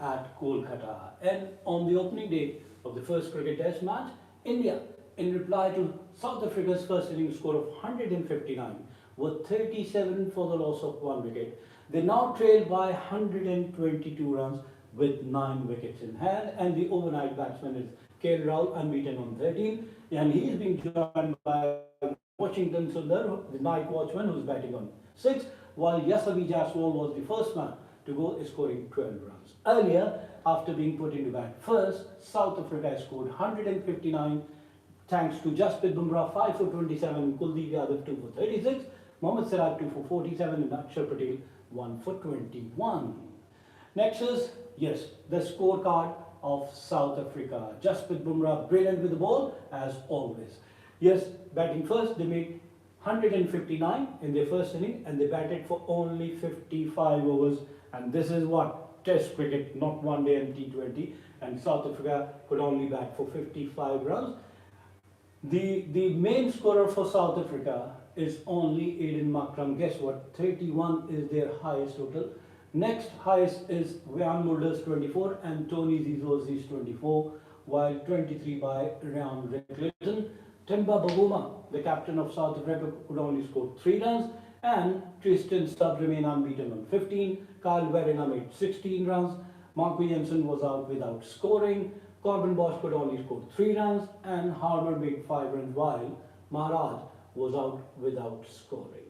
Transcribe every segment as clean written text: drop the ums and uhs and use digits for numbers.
at Kolkata. And on the opening day of the first cricket test match, India, in reply to South Africa's first innings score of 159, were 37 for the loss of one wicket. They now trail by 122 runs with 9 wickets in hand, and the overnight batsman is KL Rahul, unbeaten on 13, and he is being joined by Washington Sundar, the night watchman, who's batting on 6, while Yasavi Jaiswal was the first man to go, scoring 12 runs. Earlier, after being put into bat first, South Africa scored 159 thanks to Jasprit Bumrah 5 for 27, Kuldeep Yadav 2 for 36, Mohammad Siraj 2 for 47, and Akshar Patel 1 for 21. Next is, yes, the scorecard of South Africa. Jasprit Bumrah brilliant with the ball as always. Yes, batting first, they made 159 in their first inning and they batted for only 55 overs, and this is what Test cricket, not one day and T20, and South Africa could only bat for 55 runs. The main scorer for South Africa is only Aiden Markram. Guess what? 31 is their highest total. Next highest is Wiaan Mulder's 24 and Tony Zizouzi's 24, while 23 by Ryan Rickleton. Temba Bavuma, the captain of South Africa, could only score 3 runs, and Tristan Stubbs remained unbeaten on 15. Kyle Verreynne made 16 runs. Mark Williamson was out without scoring. Corbin Bosch could only score 3 runs, and Harmer made 5 runs, while Maharaj was out without scoring.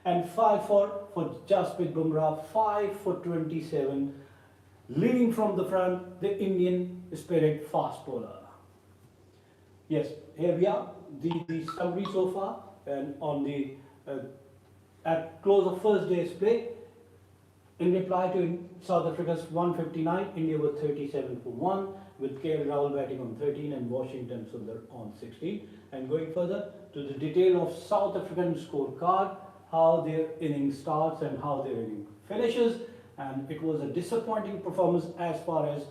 And 5 for Jasprit Bumrah, 5 for 27, leading from the front, the Indian spirit fast bowler. Yes, here we are, the summary so far, and on the at close of first day's play, in reply to South Africa's 159, India were 37 for 1, with KL Rahul batting on 13 and Washington Sundar on 16. And going further to the detail of South African scorecard, how their inning starts and how their inning finishes, and it was a disappointing performance as far as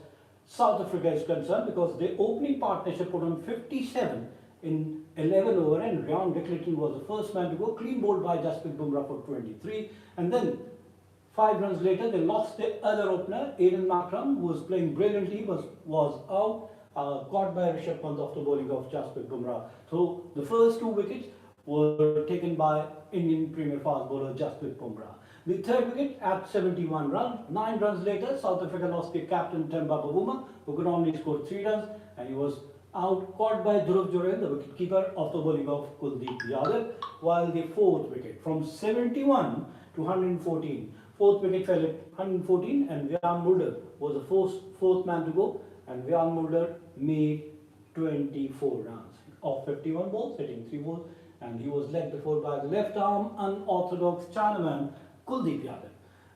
South Africa is concerned, because the opening partnership put on 57 in 11 over, and Ryan Rickleton was the first man to go, clean bowled by Jasprit Bumrah for 23, and then 5 runs later they lost their other opener, Aiden Markram, who was playing brilliantly, was out, caught by Rishabh Pant after bowling of Jasprit Bumrah. So the first 2 wickets were taken by Indian Premier fast bowler Jasprit Bumrah. The third wicket at 71 runs. 9 runs later, South Africa lost their captain Temba Bavuma, who could only score 3 runs, and he was out, caught by Dhruv Jurel, the wicketkeeper, after bowling of Kuldeep Yadav. While the fourth wicket, from 71 to 114, fourth wicket fell at 114, and Wiaan Mulder was the fourth man to go, and Wiaan Mulder made 24 runs of 51 balls, hitting 3 balls, and he was led before by the left arm unorthodox Chinaman Kuldeep Yadav.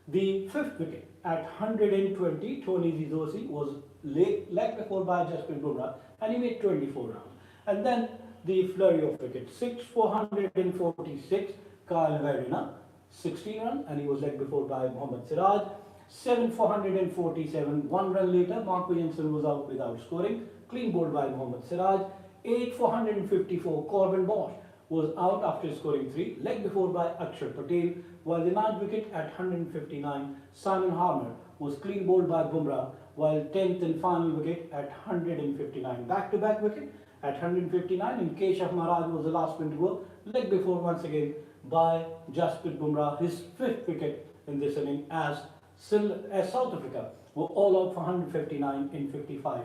The fifth wicket at 120, Tony Zizouzi was led before by Jasprit Bumrah, and he made 24 runs. And then the flurry of wickets, 6 for 146, Kyle Verreynne, 16 runs, and he was led before by Mohammad Siraj. 7 for 147, 1 run later, Mark Williamson was out without scoring, clean bowled by Mohammad Siraj. 8 for 154, Corbin Bosch was out after scoring 3, leg before by Akshar Patel, while the ninth wicket at 159, Simon Harmer was clean bowled by Bumrah, while 10th and final wicket at 159. Back-to-back wicket at 159, and Keshav Maharaj was the last one to go, leg before once again by Jasprit Bumrah, his 5th wicket in this inning, as South Africa were all out for 159 in 55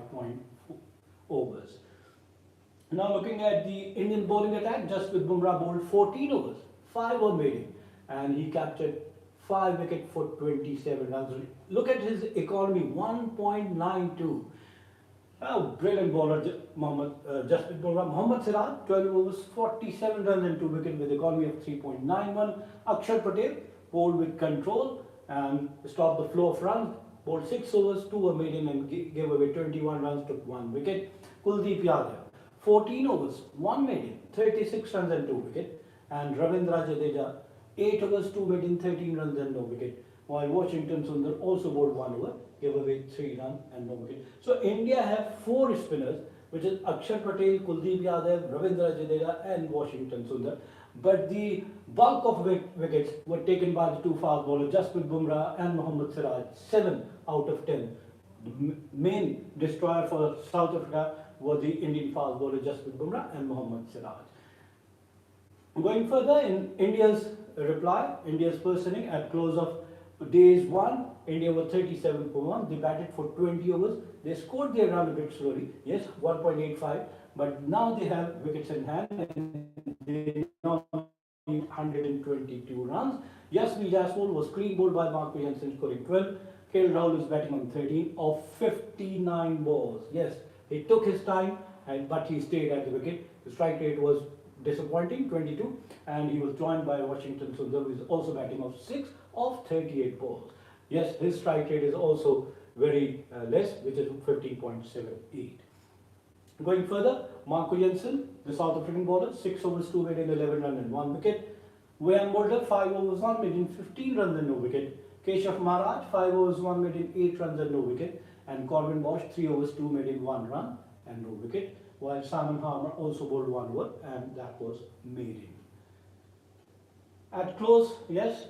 overs. Now looking at the Indian bowling attack, Jasprit Bumrah bowled 14 overs, 5 were made, and he captured 5 wickets for 27 runs. Look at his economy, 1.92. Oh, brilliant bowler, Jasprit Bumrah. Mohammad Siraj, 12 overs, 47 runs and 2 wickets with economy of 3.91. Akshar Patel bowled with control and stopped the flow of runs. Bowled 6 overs, 2 were maiden and gave away 21 runs, took 1 wicket. Kuldeep Yadav, 14 overs, 1 maiden, 36 runs and 2 wickets. And Ravindra Jadeja, 8 overs, 2 maiden, 13 runs and no wicket. While Washington Sundar also bowled 1 over, gave away 3 runs and no wicket. So India have 4 spinners, which is Akshar Patel, Kuldeep Yadav, Ravindra Jadeja and Washington Sundar. But the Bulk of wickets were taken by the two fast bowlers, Jasprit Bumrah and Mohammad Siraj, 7 out of 10. The main destroyer for South Africa were the Indian fast bowler Jasprit Bumrah and Mohammad Siraj. Going further in India's reply, India's personing at close of days 1, India were 37 for 1. They batted for 20 overs. They scored their run a bit slowly, yes, 1.85, but now they have wickets in hand and they now need 122 runs. Yashasvi Jaiswal was clean bowled by Marco Jansen, scoring 12. KL Rahul is batting on 13 of 59 balls. Yes, he took his time, but he stayed at the wicket. The strike rate was disappointing, 22, and he was joined by Washington Sundar, who is also batting of 6 of 38 balls. Yes, his strike rate is also very less, which is 15.78. Going further, Marco Jansen, the South African bowler, 6 overs, 2 made in 11 runs and 1 wicket. Wayne Mulder, 5 overs, 1 made in 15 runs and no wicket. Keshav Maharaj, 5 overs, 1 made in 8 runs and no wicket. And Corbin Bosch, 3 overs, 2 made in 1 run and no wicket. While Simon Harmer also bowled 1 over, and that was maiden. At close, yes,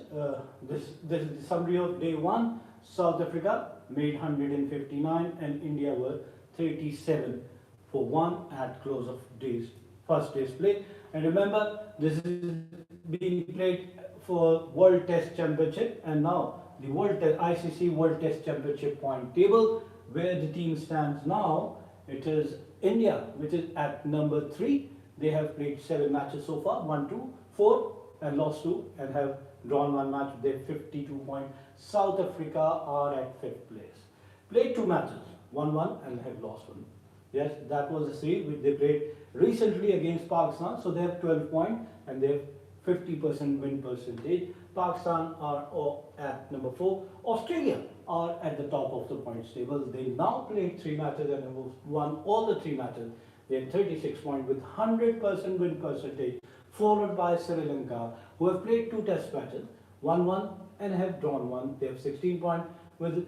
this is the summary of day 1. South Africa made 159 and India were 37 for 1 at close of first day's play. And remember, this is being played for World Test Championship, and now the ICC World Test Championship point table, where the team stands now. It is India, which is at number 3. They have played 7 matches so far, 1, 2, 4, and lost 2, and have drawn 1 match. They have 52 points. South Africa are at 5th place. Played 2 matches, 1-1, and have lost 1. Yes, that was the series which they played recently against Pakistan. So they have 12 points and they have 50% win percentage. Pakistan are at number 4. Australia are at the top of the points table. They now played 3 matches and have won all the 3 matches. They have 36 points with 100% win percentage, followed by Sri Lanka, who have played 2 test matches, 1-1 and have drawn 1. They have 16 points with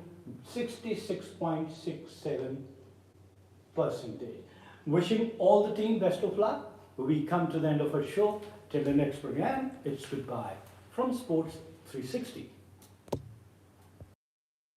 66.67%. Wishing all the team best of luck. We come to the end of our show. Till the next program, it's goodbye from Sports 360.